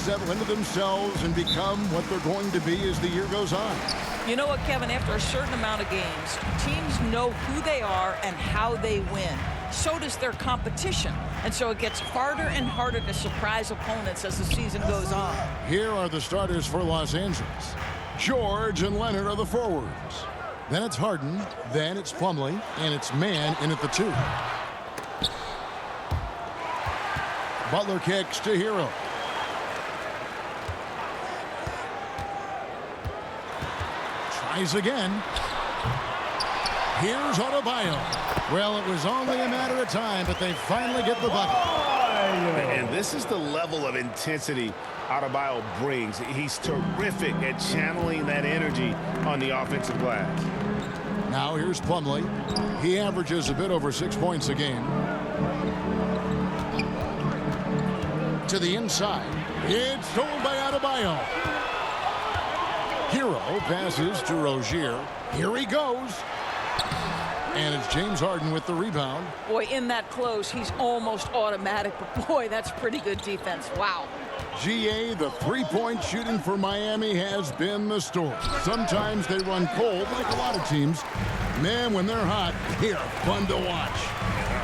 settle into themselves and become what they're going to be as the year goes on. You know what, Kevin? After a certain amount of games, teams know who they are and how they win. So does their competition. And so it gets harder and harder to surprise opponents as the season goes on. Here are the starters for Los Angeles. George and Leonard are the forwards. Then it's Harden, then it's Plumlee, and it's Mann in at the 2. Butler kicks to Hero. Tries again. Here's Adebayo. Well, it was only a matter of time, but they finally get the bucket. And this is the level of intensity Adebayo brings. He's terrific at channeling that energy on the offensive glass. Now here's Plumlee. He averages a bit over 6 points a game. To the inside. It's stolen by Adebayo. Hero passes to Rozier. Here he goes. And it's James Harden with the rebound. Boy, in that close, he's almost automatic. But boy, that's pretty good defense. Wow. GA, the three-point shooting for Miami has been the story. Sometimes they run cold like a lot of teams. Man, when they're hot, they're fun to watch.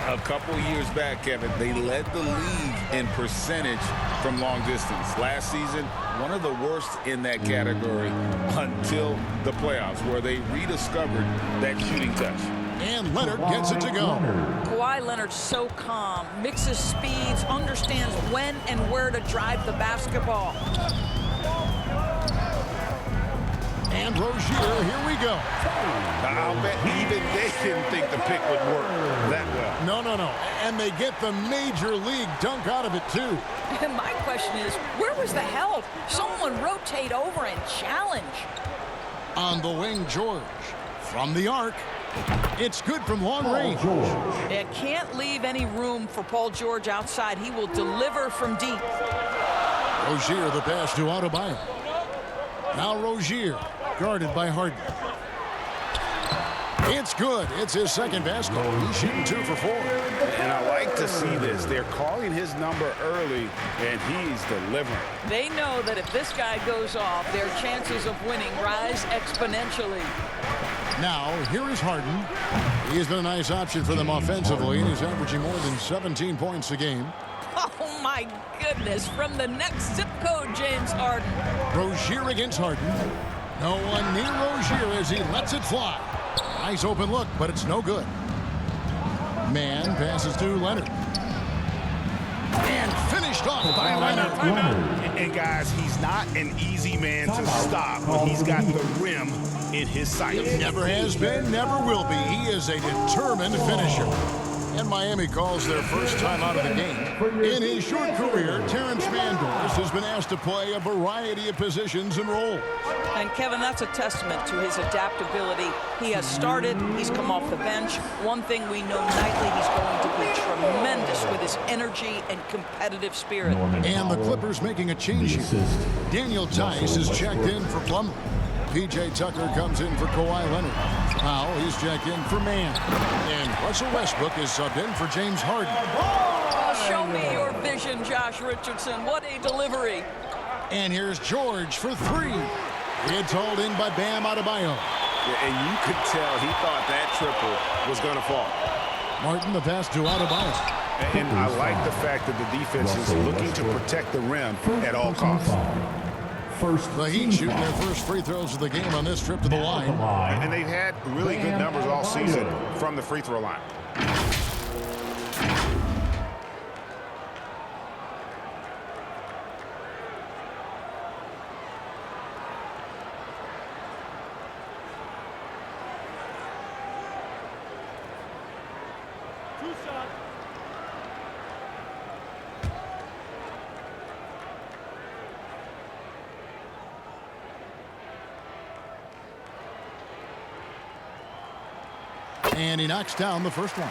A couple years back, Kevin, they led the league in percentage from long distance. Last season, one of the worst in that category until the playoffs, where they rediscovered that shooting touch. And Leonard gets it to go. Kawhi Leonard's so calm, mixes speeds, understands when and where to drive the basketball. And Rozier, here we go. I'll bet even they didn't think the pick would work that well. No. And they get the major league dunk out of it, too. And my question is, where was the help? Someone rotate over and challenge. On the wing, George. From the arc. It's good from long range. It can't leave any room for Paul George outside. He will deliver from deep. Rozier, the pass to Adebayo. Now Rozier, guarded by Harden. It's good. It's his second basket. He's shooting 2 for 4. And I like to see this. They're calling his number early, and he's delivering. They know that if this guy goes off, their chances of winning rise exponentially. Now, here is Harden. He has been a nice option for them offensively, and he's averaging more than 17 points a game. Oh, my goodness. From the next zip code, James Harden. Rozier against Harden. No one near Rozier as he lets it fly. Nice open look, but it's no good. Mann passes to Leonard. And finished off by Leonard. And guys, he's not an easy man to stop, but he's got the rim in his sights. Never has been, never will be. He is a determined finisher. And Miami calls their first time out of the game. In his short career, Terrence Mandors has been asked to play a variety of positions and roles. And, Kevin, that's a testament to his adaptability. He has started. He's come off the bench. One thing we know nightly, he's going to be tremendous with his energy and competitive spirit. And the Clippers making a change here. Daniel Tice is checked in for Plumlee. P.J. Tucker comes in for Kawhi Leonard. Now he's checked in for Mann. And Russell Westbrook is subbed in for James Harden. Oh, show me your vision, Josh Richardson. What a delivery. And here's George for 3. It's hauled in by Bam Adebayo. Yeah, and you could tell he thought that triple was going to fall. Martin, the pass to Adebayo. And I like the fact that the defense is looking to protect the rim at all costs. The Heat shooting their first free throws of the game on this trip to the line. And they've had really good numbers all season from the free throw line. And he knocks down the first one.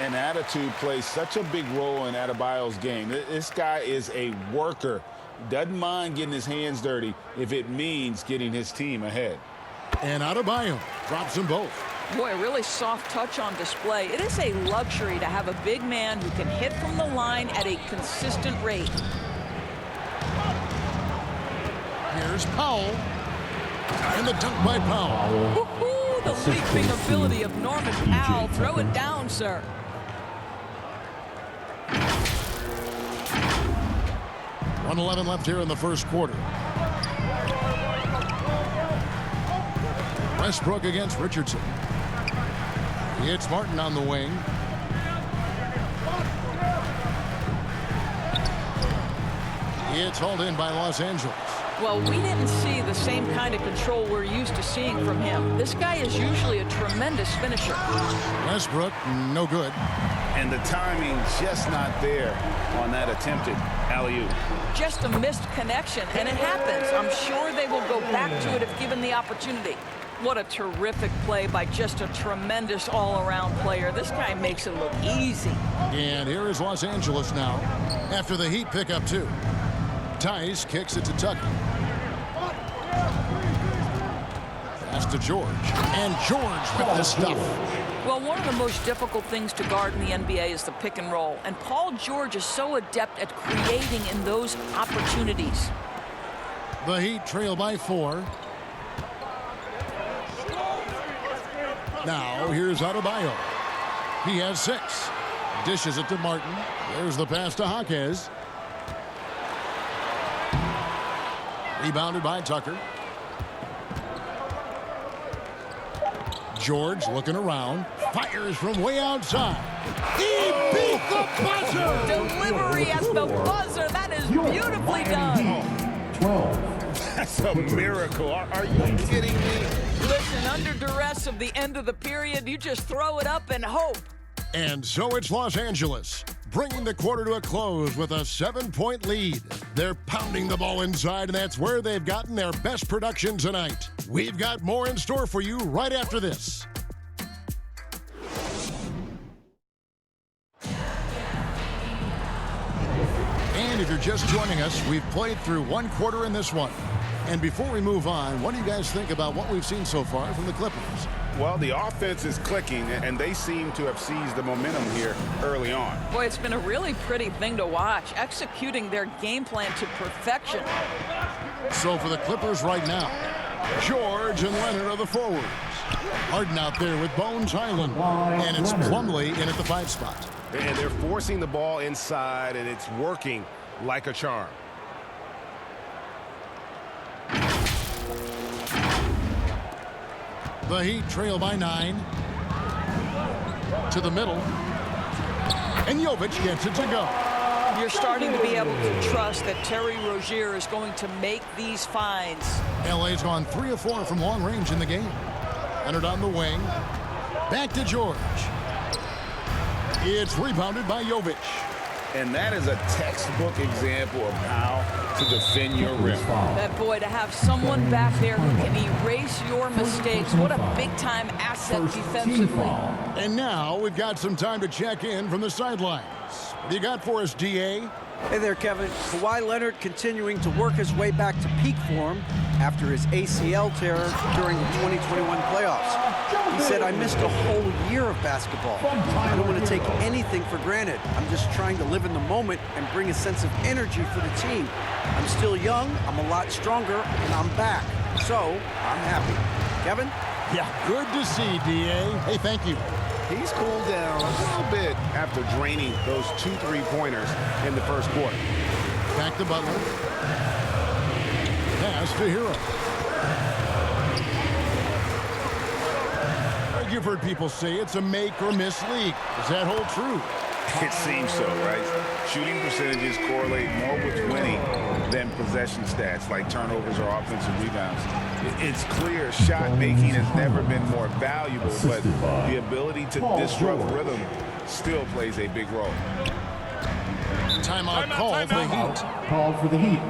And attitude plays such a big role in Adebayo's game. This guy is a worker. Doesn't mind getting his hands dirty if it means getting his team ahead. And Adebayo drops them both. Boy, a really soft touch on display. It is a luxury to have a big man who can hit from the line at a consistent rate. Here's Powell. And the dunk by Powell. Woo-hoo, the leaping ability of Norman Powell. Throw it down, sir. .111 left here in the first quarter. Westbrook against Richardson. It's Martin on the wing. It's hauled in by Los Angeles. Well, we didn't see the same kind of control we're used to seeing from him. This guy is usually a tremendous finisher. Westbrook, no good. And the timing just not there on that attempted alley-oop. Just a missed connection, and it happens. I'm sure they will go back to it if given the opportunity. What a terrific play by just a tremendous all-around player. This guy makes it look easy. And here is Los Angeles now after the Heat pick up 2. Tice kicks it to Tucker. Pass to George. And George with the stuff. Well, one of the most difficult things to guard in the NBA is the pick and roll. And Paul George is so adept at creating in those opportunities. The Heat trail by 4. Now, here's Adebayo. He has 6. Dishes it to Martin. There's the pass to Jaquez. Rebounded by Tucker. George looking around. Fires from way outside. He beat the buzzer! Delivery at the buzzer. That is beautifully done. 12. That's a miracle. Are you kidding me? Listen, under duress of the end of the period, you just throw it up and hope. And so it's Los Angeles, bringing the quarter to a close with a 7-point lead. They're pounding the ball inside, and that's where they've gotten their best production tonight. We've got more in store for you right after this. And if you're just joining us, we've played through 1 quarter in this one. And before we move on, what do you guys think about what we've seen so far from the Clippers? Well, the offense is clicking, and they seem to have seized the momentum here early on. Boy, it's been a really pretty thing to watch, executing their game plan to perfection. So for the Clippers right now, George and Leonard are the forwards. Harden out there with Bones Highland, and it's Plumlee in at the 5 spot. And they're forcing the ball inside, and it's working like a charm. The Heat trail by 9. To the middle. And Jovic gets it to go. You're starting to be able to trust that Terry Rozier is going to make these finds. LA's gone 3 of 4 from long range in the game. Leonard on the wing. Back to George. It's rebounded by Jovic. And that is a textbook example of how to defend your rim. That boy, to have someone back there who can erase your mistakes, what a big-time asset defensively. And now we've got some time to check in from the sidelines. What do you got for us, DA? Hey there, Kevin. Kawhi Leonard continuing to work his way back to peak form after his ACL tear during the 2021 playoffs. He said, I missed a whole year of basketball. I don't want to take anything for granted. I'm just trying to live in the moment and bring a sense of energy for the team. I'm still young, I'm a lot stronger, and I'm back. So, I'm happy. Kevin? Yeah, good to see, DA. Hey, thank you. He's cooled down a little bit after draining those 2 3-pointers in the first quarter. Back to Butler. Pass to Hero. You've heard people say it's a make or miss league. Does that hold true? It seems so, right? Shooting percentages correlate more with winning than possession stats like turnovers or offensive rebounds. It's clear shot making has never been more valuable, but the ability to disrupt rhythm still plays a big role. Timeout call for the Heat. Called for the Heat.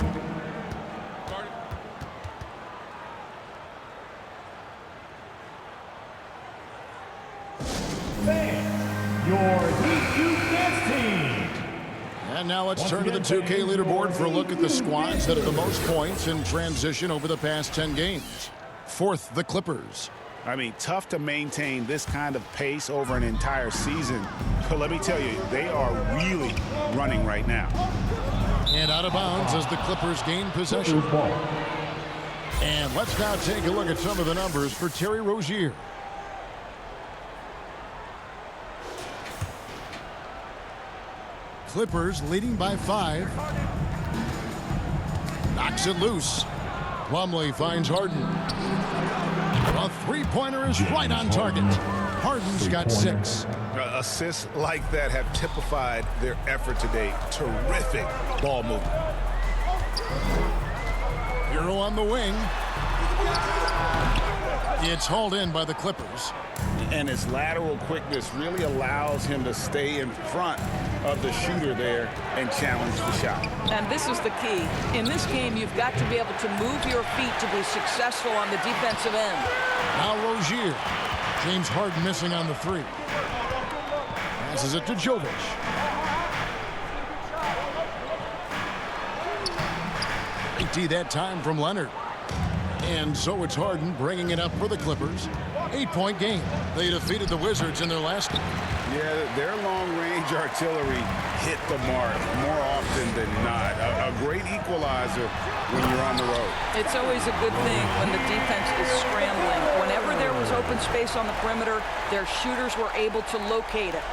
Your Heat Youth Dance Team. And now let's turn to the 2K leaderboard for a look at the squads that have the most points in transition over the past 10 games. 4th, the Clippers. I mean, tough to maintain this kind of pace over an entire season. But let me tell you, they are really running right now. And out of bounds as the Clippers gain possession. And let's now take a look at some of the numbers for Terry Rozier. Clippers leading by 5. Knocks it loose. Plumlee finds Harden. A three-pointer is right on target. Harden's got 6. Assists like that have typified their effort today. Terrific ball movement. Hero on the wing. It's hauled in by the Clippers. And his lateral quickness really allows him to stay in front of the shooter there and challenge the shot. And this is the key. In this game, you've got to be able to move your feet to be successful on the defensive end. Now Rozier. James Harden missing on the 3. Passes it to Jovic. Great D that time from Leonard. And so it's Harden bringing it up for the Clippers. 8-point game. They defeated the Wizards in their last game. Yeah, their long-range artillery hit the mark more often than not. A great equalizer when you're on the road. It's always a good thing when the defense is scrambling. Whenever there was open space on the perimeter, their shooters were able to locate it.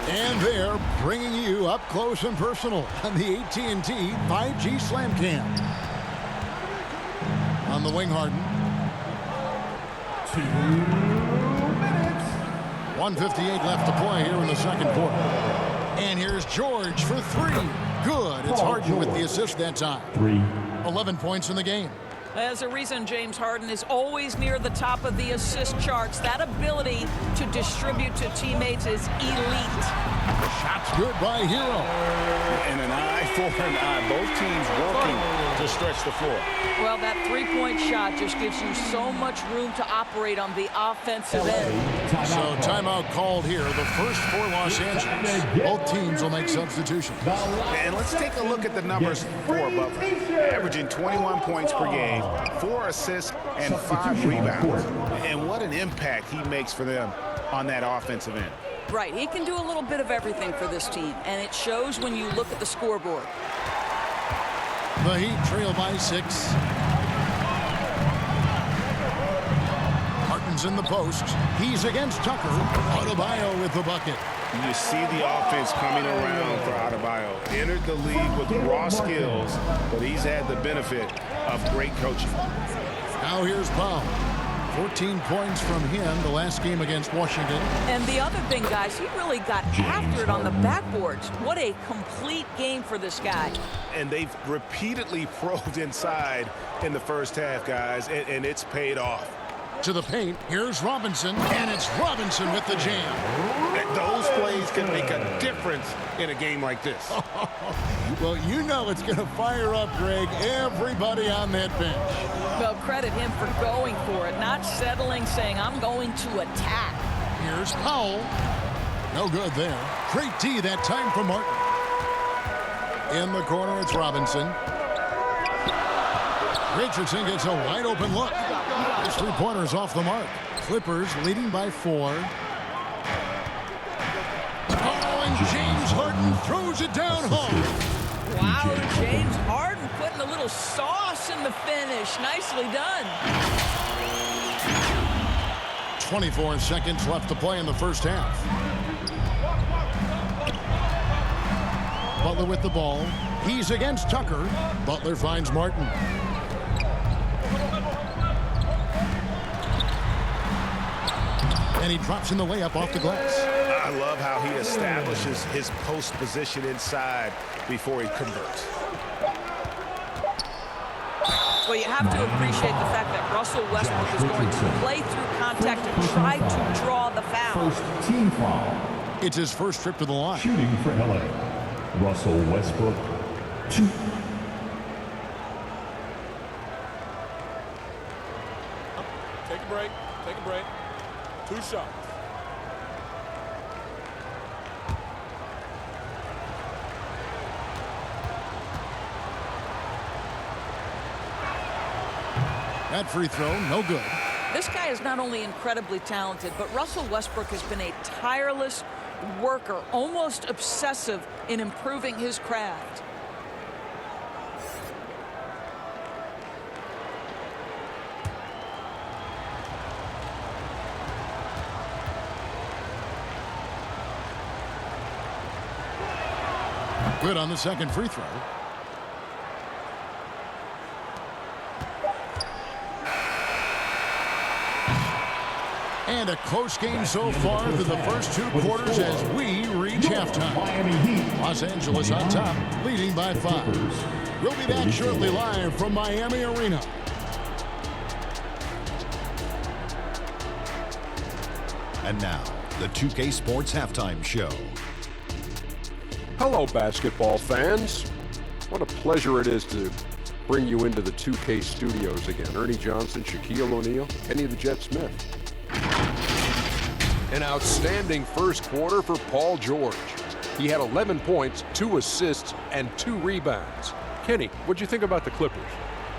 And they're bringing you up close and personal on the AT&T 5G Slam Cam. On the wing, Harden. 2 minutes. 1:58 left to play here in the second quarter. And here's George for 3. Good. It's Harden with the assist that time. 3. 11 points in the game. There's a reason James Harden is always near the top of the assist charts. That ability to distribute to teammates is elite. Shot's good by Hero. And an eye for an eye. Both teams working to stretch the floor. Well, that three-point shot just gives you so much room to operate on the offensive end. So timeout called here. The first for Los Angeles. Both teams will make substitutions. And let's take a look at the numbers for Butler. Averaging 21 points per game, 4 assists, and 5 rebounds. And what an impact he makes for them on that offensive end. Right, he can do a little bit of everything for this team, and it shows when you look at the scoreboard. The Heat trail by 6. Harden's in the post. He's against Tucker. Adebayo with the bucket. You see the offense coming around for Adebayo. Entered the league with raw skills, but he's had the benefit of great coaching. Now here's Powell. 14 points from him the last game against Washington. And the other thing, guys, he really got after it on the backboards. What a complete game for this guy. And they've repeatedly probed inside in the first half, guys, and it's paid off. To the paint, here's Robinson, and it's Robinson with the jam. Those plays can make a difference in a game like this. Well, you know it's going to fire up, Greg, everybody on that bench. Well, credit him for going for it, not settling, saying, I'm going to attack. Here's Powell. No good there. Great D that time from Martin. In the corner, it's Robinson. Richardson gets a wide open look. His three-pointer's off the mark. Clippers leading by 4. Oh, and James Harden throws it down home. Wow, James Harden putting a little sauce in the finish. Nicely done. 24 seconds left to play in the first half. Butler with the ball. He's against Tucker. Butler finds Martin. And he drops in the layup off the glass. I love how he establishes his post position inside before he converts. Well, you have to appreciate the fact that Russell Westbrook is going to play through contact and try to draw the foul. First team foul. It's his first trip to the line. Shooting for LA. Russell Westbrook. 2. Take a break. Take a break. 2 shots. That free throw, no good. This guy is not only incredibly talented, but Russell Westbrook has been a tireless worker, almost obsessive in improving his craft. Good on the second free throw. And a close game so far through the first 2 quarters as we reach halftime. Los Angeles on top, leading by 5. We'll be back shortly live from Miami Arena. And now, the 2K Sports Halftime Show. Hello, basketball fans. What a pleasure it is to bring you into the 2K studios again. Ernie Johnson, Shaquille O'Neal, Kenny the Jet Smith. An outstanding first quarter for Paul George. He had 11 points, 2 assists, and 2 rebounds. Kenny, what'd you think about the Clippers?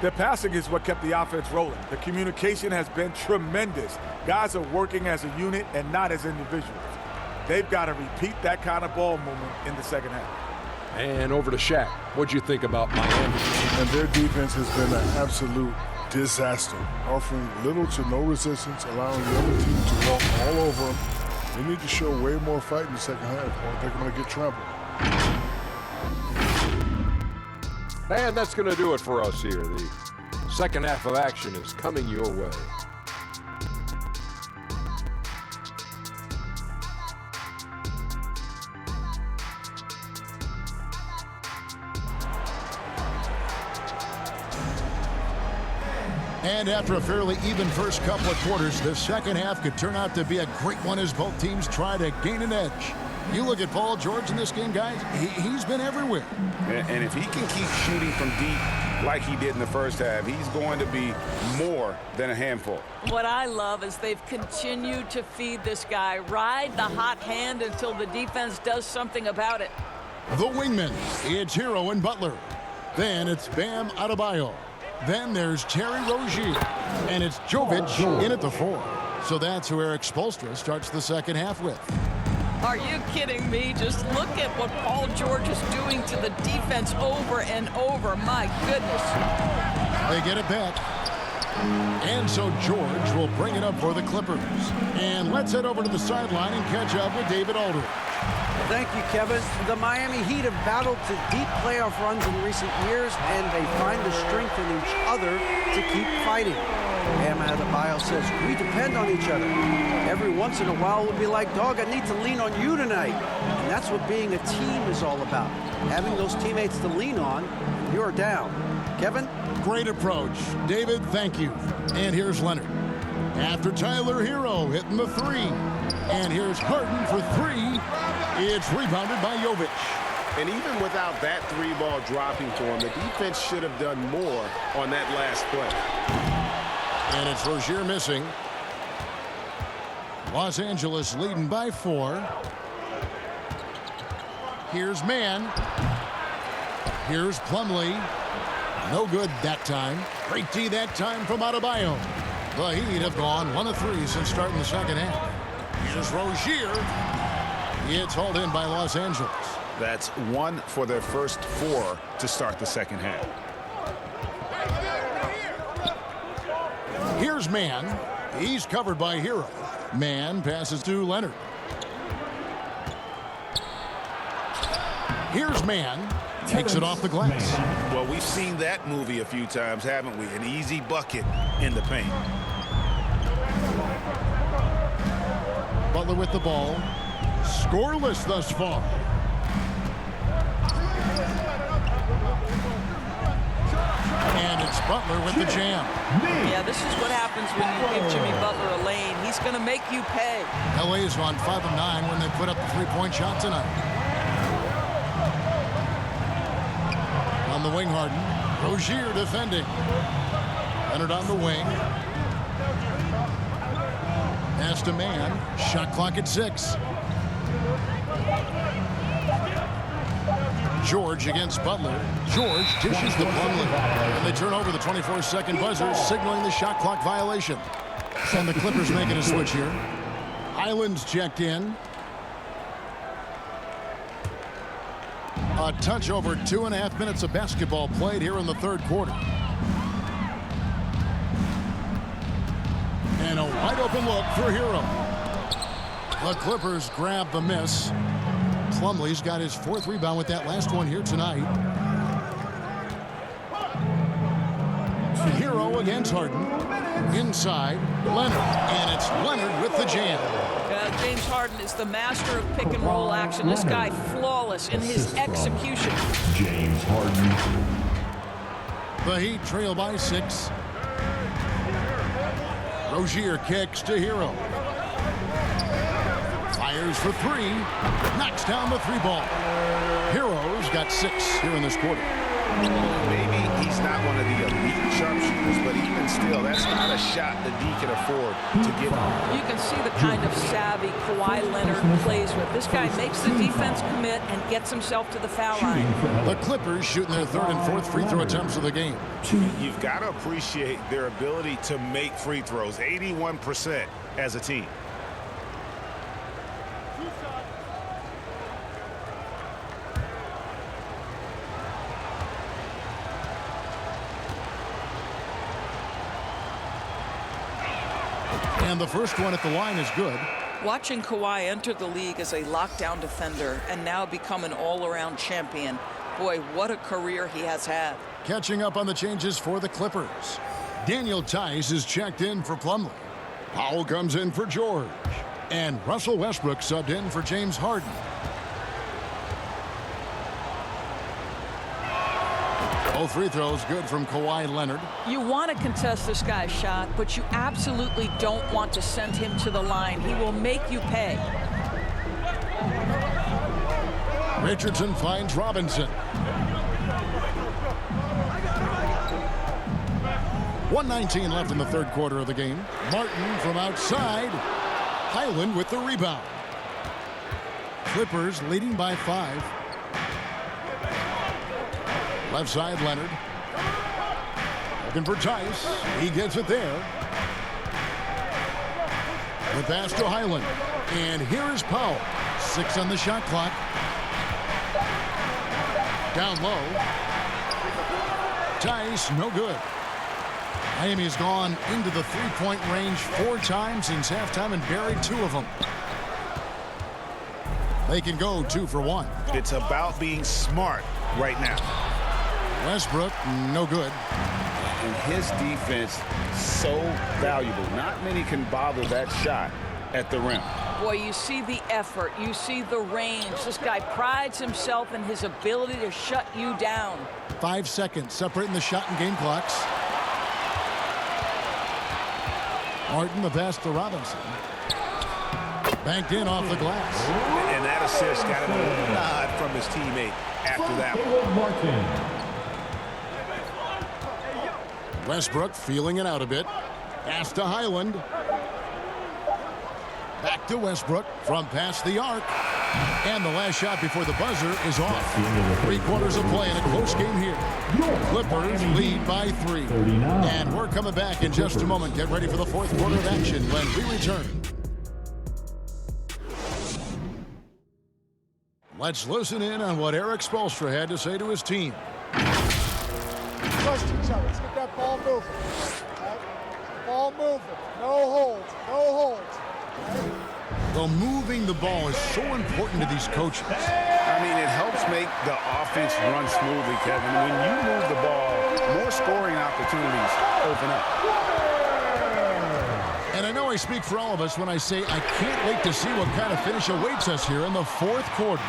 The passing is what kept the offense rolling. The communication has been tremendous. Guys are working as a unit and not as individuals. They've got to repeat that kind of ball movement in the second half. And over to Shaq. What'd you think about Miami? And their defense has been an absolute disaster, offering little to no resistance, allowing the other team to walk all over them. They need to show way more fight in the second half, or they're going to get trampled. And that's going to do it for us here. The second half of action is coming your way. And after a fairly even first couple of quarters, the second half could turn out to be a great one as both teams try to gain an edge. You look at Paul George in this game, guys, he's been everywhere. And if he can keep shooting from deep like he did in the first half, he's going to be more than a handful. What I love is they've continued to feed this guy, ride the hot hand until the defense does something about it. The wingmen, it's Hero and Butler. Then it's Bam Adebayo. Then there's Terry Rozier. And it's Jovic in at the 4. So that's who Eric Spoelstra starts the second half with. Are you kidding me? Just look at what Paul George is doing to the defense over and over. My goodness. They get it back. And so George will bring it up for the Clippers. And let's head over to the sideline and catch up with David Aldridge. Thank you, Kevin. The Miami Heat have battled to deep playoff runs in recent years, and they find the strength in each other to keep fighting. Bam Adebayo says, we depend on each other. Every once in a while, we'll be like, dog, I need to lean on you tonight. And that's what being a team is all about. Having those teammates to lean on, you're down. Kevin? Great approach. David, thank you. And here's Leonard. After Tyler Hero hitting the 3. And here's Harden for 3. It's rebounded by Jovic. And even without that 3-ball dropping to him, the defense should have done more on that last play. And it's Rozier missing. Los Angeles leading by 4. Here's Mann. Here's Plumlee. No good that time. Great D that time from Adebayo. The Heat have gone 1 of 3 since starting the second half. Here's Rozier. It's hauled in by Los Angeles. That's 1 for their first 4 to start the second half. Here's Mann. He's covered by Hero. Mann passes to Leonard. Here's Mann. Takes it off the glass. Well, we've seen that movie a few times, haven't we? An easy bucket in the paint. Butler with the ball. Scoreless thus far. And it's Butler with the jam. Yeah, this is what happens when you give Jimmy Butler a lane. He's going to make you pay. LA is on 5 of 9 when they put up the 3-point shot tonight. On the wing, Harden. Rozier defending. Leonard on the wing. Pass to Mann. Shot clock at 6. George against Butler. George dishes the Plumlee. And they turn over the 24-second buzzer, signaling the shot clock violation. And the Clippers making a switch here. Highland's checked in. A touch over 2.5 minutes of basketball played here in the third quarter. And a wide open look for Hero. The Clippers grab the miss. Plumlee's got his 4th rebound with that last one here tonight. Hero against Harden. Inside, Leonard. And it's Leonard with the jam. James Harden is the master of pick and roll action. This guy flawless in his execution. James Harden. The Heat trail by 6. Rozier kicks to Hero. Fires for 3. Knocks down the 3-ball. Hero's got 6 here in this quarter. Maybe he's not one of the elite sharpshooters, but even still, that's not a shot that he can afford to give up. You can see the kind of savvy Kawhi Leonard plays with. This guy makes the defense commit and gets himself to the foul line. The Clippers shooting their 3rd and 4th free throw attempts of the game. You've got to appreciate their ability to make free throws, 81% as a team. And the first one at the line is good. Watching Kawhi enter the league as a lockdown defender and now become an all-around champion. Boy, what a career he has had. Catching up on the changes for the Clippers. Daniel Tice is checked in for Plumlee. Powell comes in for George. And Russell Westbrook subbed in for James Harden. Both free throws good from Kawhi Leonard. You want to contest this guy's shot, but you absolutely don't want to send him to the line. He will make you pay. Richardson finds Robinson. 1:19 left in the 3rd quarter of the game. Martin from outside. Highland with the rebound. Clippers leading by 5. Left side, Leonard. Looking for Tice. He gets it there. The pass to Highland. And here is Powell. 6 on the shot clock. Down low. Tice, no good. Miami has gone into the 3-point range 4 times since halftime and buried 2 of them. They can go 2 for 1. It's about being smart right now. Westbrook, no good. And his defense, so valuable. Not many can bother that shot at the rim. Boy, you see the effort. You see the range. This guy prides himself in his ability to shut you down. 5 seconds separating the shot and game clocks. Martin, the pass to Robinson. Banked in off the glass. And that assist got a little nod from his teammate after that one. Westbrook feeling it out a bit. Pass to Highland. Back to Westbrook from past the arc. And the last shot before the buzzer is off. 3 quarters of play in a close game here. Clippers lead by 3. And we're coming back in just a moment. Get ready for the 4th quarter of action when we return. Let's listen in on what Eric Spoelstra had to say to his team. Trust each other. Let's get that ball moving. Right? Ball moving. No holds. No holds. Right? Well, moving the ball is so important to these coaches. I mean, it helps make the offense run smoothly, Kevin. When you move the ball, more scoring opportunities open up. And I know I speak for all of us when I say I can't wait to see what kind of finish awaits us here in the 4th quarter.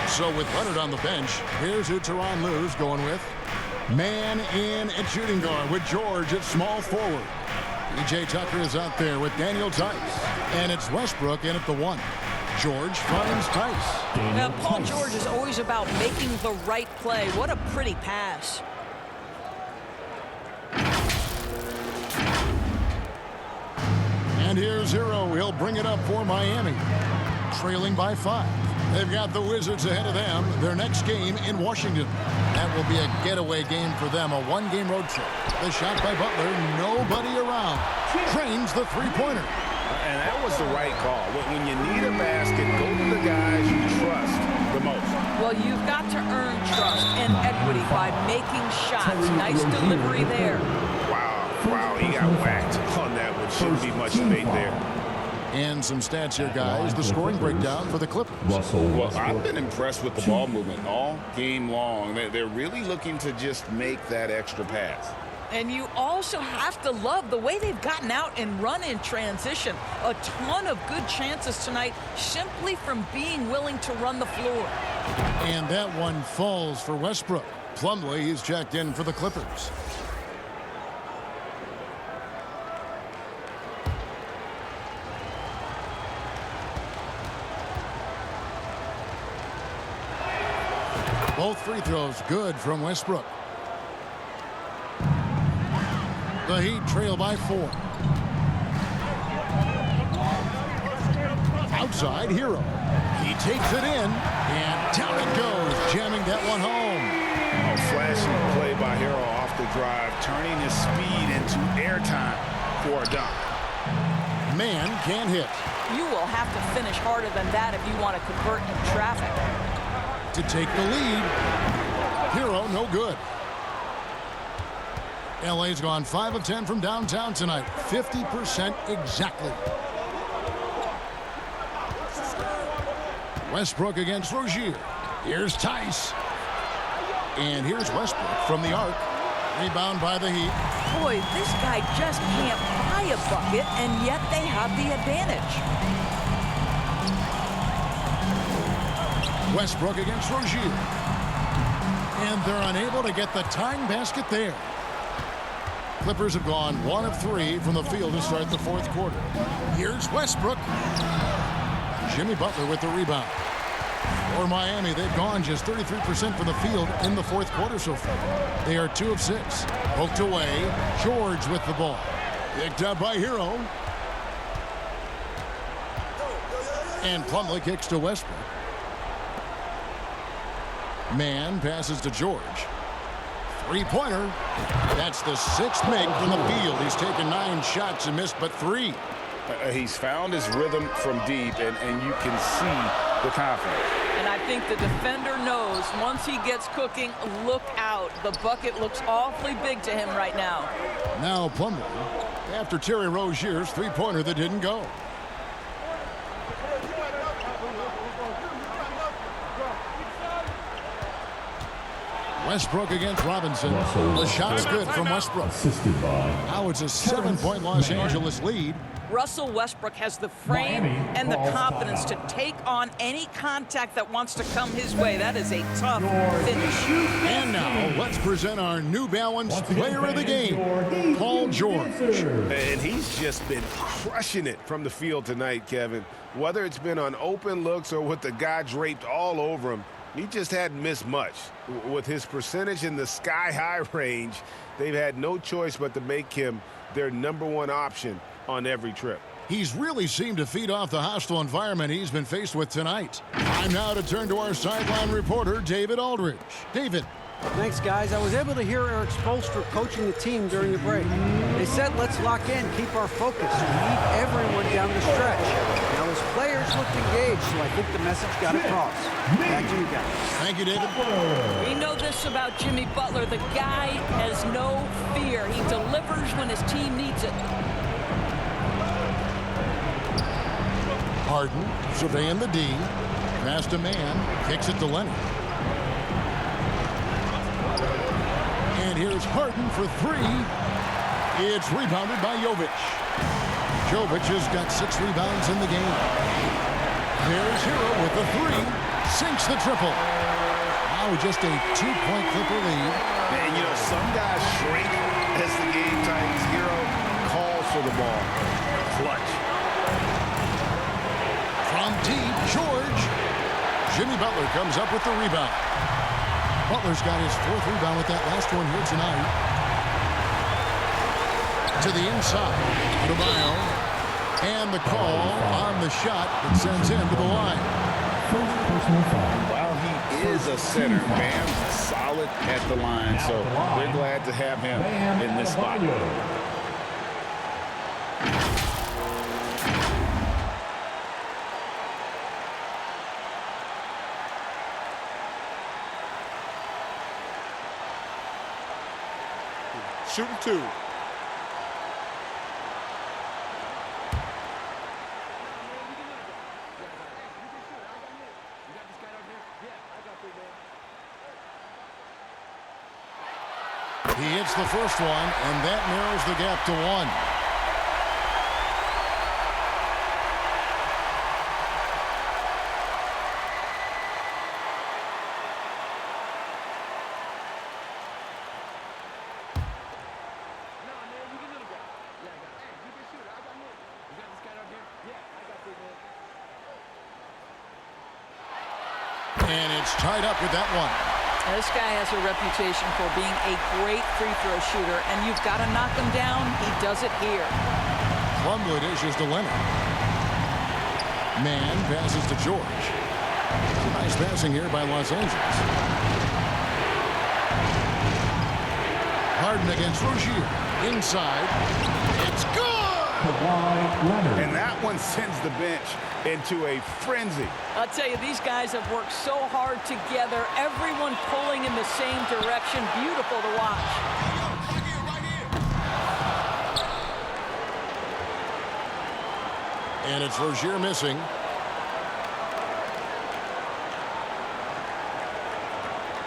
So with Leonard on the bench, here's who Tyronn Lue's going with. Man in at shooting guard with George at small forward. P.J. Tucker is out there with Daniel Tice. And it's Westbrook in at the 1. George finds Tice. Now, Paul George is always about making the right play. What a pretty pass. And here's Hero. He'll bring it up for Miami. Trailing by 5. They've got the Wizards ahead of them. Their next game in Washington. That will be a getaway game for them, a 1-game road trip. The shot by Butler, nobody around. Drains the 3-pointer. And that was the right call. When you need a basket, go to the guys you trust the most. Well, you've got to earn trust and equity by making shots. Nice delivery there. Wow, he got whacked on that one. Shouldn't be much debate there. And some stats here, guys. The scoring breakdown for the Clippers. Well, I've been impressed with the ball movement all game long. They're really looking to just make that extra pass. And you also have to love the way they've gotten out and run in transition. A ton of good chances tonight simply from being willing to run the floor. And that one falls for Westbrook. Plumlee, he's checked in for the Clippers. Both free throws good from Westbrook. The Heat trail by 4. Outside, Hero. He takes it in, and down it goes, jamming that one home. Oh, flashy play by Hero off the drive, turning his speed into airtime for a dunk. Man can't hit. You will have to finish harder than that if you want to convert in traffic. To take the lead. Hero, no good. LA's gone 5 of 10 from downtown tonight. 50% exactly. Westbrook against Rozier. Here's Tice. And here's Westbrook from the arc. Rebound by the Heat. Boy, this guy just can't buy a bucket, and yet they have the advantage. Westbrook against Rozier. And they're unable to get the tying basket there. Clippers have gone 1 of 3 from the field to start the fourth quarter. Here's Westbrook. Jimmy Butler with the rebound. For Miami, they've gone just 33% from the field in the fourth quarter so far. They are 2 of 6. Poked away. George with the ball. Picked up by Hero. And Plumlee kicks to Westbrook. Man passes to George. Three-pointer. That's the 6th make from the field. He's taken 9 shots and missed but 3. He's found his rhythm from deep, and you can see the confidence. And I think the defender knows once he gets cooking, look out. The bucket looks awfully big to him right now. Now Plumlee after Terry Rozier's three-pointer that didn't go. Westbrook against Robinson. The shot's good from Westbrook. Now it's a 7-point Los Angeles lead. Russell Westbrook has the frame and the confidence to take on any contact that wants to come his way. That is a tough finish. And now let's present our New Balance player of the game, Paul George. And he's just been crushing it from the field tonight, Kevin. Whether it's been on open looks or with the guy draped all over him, he just hadn't missed much. With his percentage in the sky-high range, they've had no choice but to make him their #1 option on every trip. He's really seemed to feed off the hostile environment he's been faced with tonight. Time now to turn to our sideline reporter, David Aldridge. David. Thanks, guys. I was able to hear Eric Spoelstra coaching the team during the break. They said, let's lock in, keep our focus. We need everyone down the stretch. Now, his players looked engaged, so I think the message got across. Back to you guys. Thank you, David. We know this about Jimmy Butler. The guy has no fear. He delivers when his team needs it. Harden surveying the D. Pass to Man. Kicks it to Leonard. And here's Harden for 3. It's rebounded by Jovic. Jovic has got 6 rebounds in the game. There's Hero with the 3. Sinks the triple. Now just a 2-point Clipper lead. And, you know, some guys shrink as the game tightens. Hero calls for the ball. Clutch. From deep, George. Jimmy Butler comes up with the rebound. Butler's got his 4th rebound with that last one here tonight. To the inside. Adebayo. And the call on the shot that sends him to the line. While he is a center, Bam's solid at the line, so we're glad to have him in this spot. Shooting 2. He hits the first one, and that narrows the gap to 1. And it's tied up with that one. This guy has a reputation for being a great free throw shooter, and you've got to knock him down. He does it here. Plumlee dishes to Leonard. Man passes to George. Nice passing here by Los Angeles. Harden against Rozier. Inside. It's good! And that one sends the bench into a frenzy. I'll tell you, these guys have worked so hard together. Everyone pulling in the same direction. Beautiful to watch. And it's Rozier missing.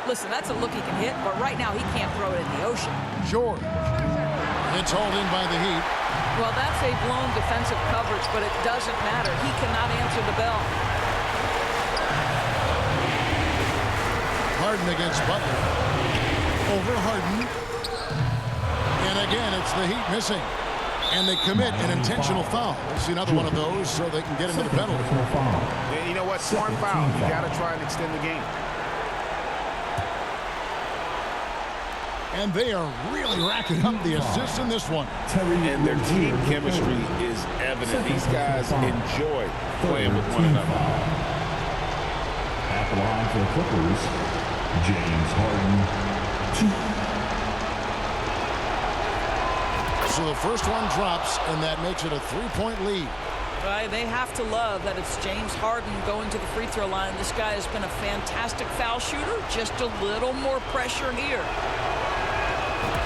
Listen, that's a look he can hit, but right now he can't throw it in the ocean. George. It's hauled in by the Heat. Well, that's a blown defensive coverage, but it doesn't matter. He cannot answer the bell. Harden against Butler. Over Harden. And again, it's the Heat missing. And they commit an intentional foul. We'll see another one of those so they can get into the penalty. And you know what? Smart foul. You got to try and extend the game. And they are really racking up the assists in this one. And their team chemistry is evident. These guys enjoy playing with one another. At the line for the Clippers, James Harden, 2. So the first one drops, and that makes it a 3-point lead. Right, they have to love that it's James Harden going to the free throw line. This guy has been a fantastic foul shooter. Just a little more pressure here.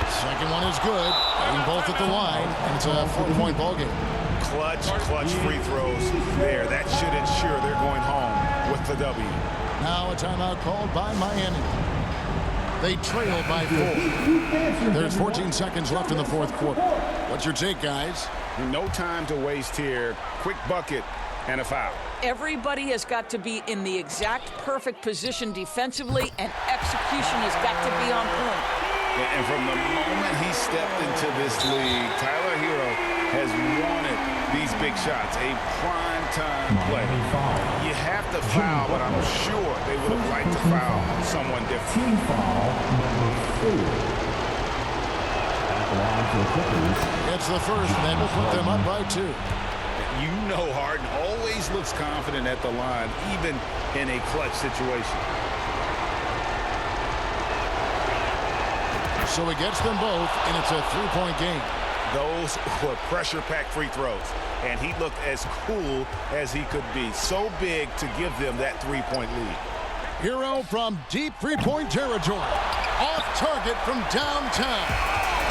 Second one is good. Getting both at the line, and it's a 4-point ball game. Clutch free throws there. That should ensure they're going home with the W. Now a timeout called by Miami. They trail by 4. There's 14 seconds left in the fourth quarter. What's your take, guys? No time to waste here. Quick bucket and a foul. Everybody has got to be in the exact perfect position defensively, and execution has got to be on point. And from the moment he stepped into this league, Tyler Hero has wanted these big shots, a prime-time play. You have to foul, but I'm sure they would have liked to foul someone different. Team foul number 4. At the line for the Clippers. It's the first, and that will put them up by 2. You know Harden always looks confident at the line, even in a clutch situation. So he gets them both, and it's a 3-point game. Those were pressure-packed free throws, and he looked as cool as he could be. So big to give them that 3-point lead. Hero from deep 3-point territory. Off target from downtown.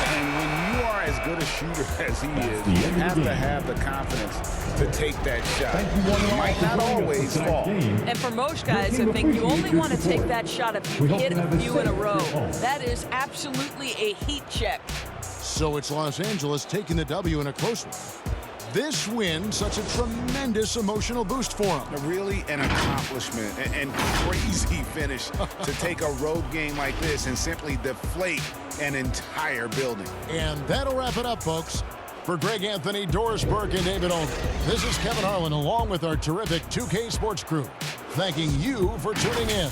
And when you are as good a shooter as he is, you have to have the confidence to take that shot. It might not always fall. And for most guys, I think you only want to take that shot if you hit a few in a row. That is absolutely a heat check. So it's Los Angeles taking the W in a close one. This win, such a tremendous emotional boost for them. Really an accomplishment and crazy finish to take a road game like this and simply deflate an entire building. And that'll wrap it up, folks. For Greg Anthony, Doris Burke, and David Olney, this is Kevin Harlan along with our terrific 2K Sports crew, thanking you for tuning in.